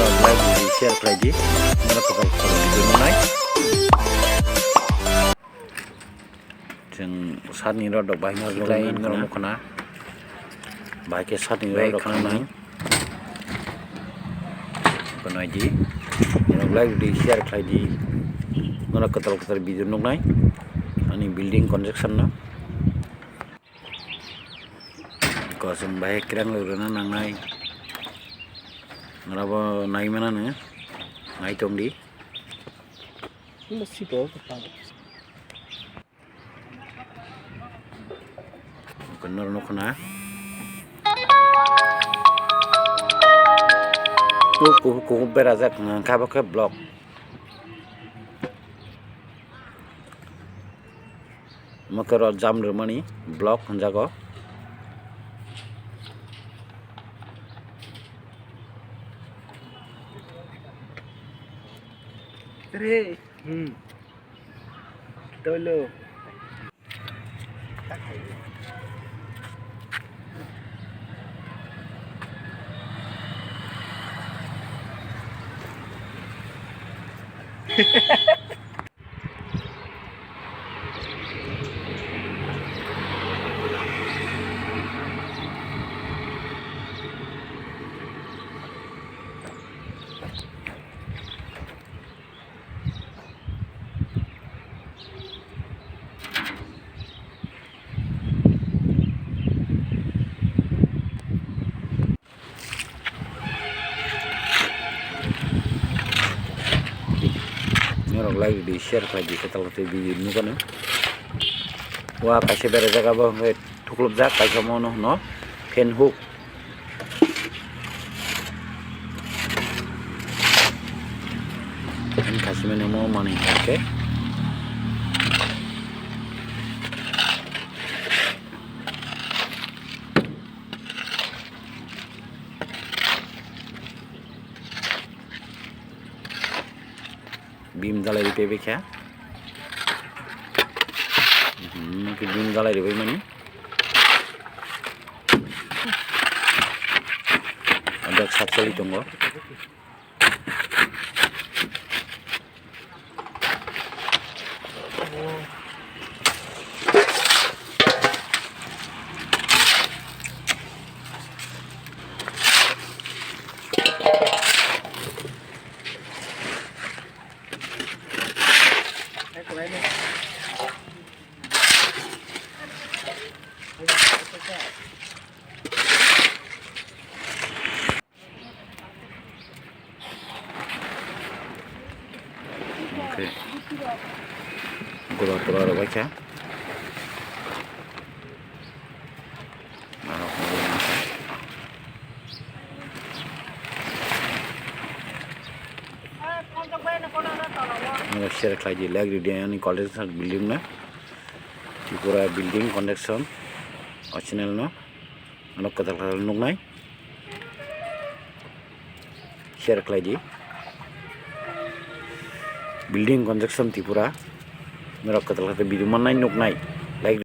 like di share lagi mana kalau video nai jeng sani ro dok bahnya lain ro kana baike sani ro dok kana nai kono ji like di share lagi mana ketal video nai ani building construction na kosong baik kerang lurana nang nai ngarabo nai mana nih nai tongdi masih bawa ke kenor no kena ku berazak ngkaba ke blok makaro jam rumani blok jago Re, tolo. like di share lagi ketal video ini kan wah kasih bere jaga bah tuklub jak kasih mau no pen hook ini kasih mana mau mana oke beam dalai di PB kya beam dalai di mana ada satu lagi tunggu oke gula ada baca share lagi lagi dia ini college building na Tripura building construction original no anak ketal nung nai share lagi building construction Tripura merak ketal video mana nuk nai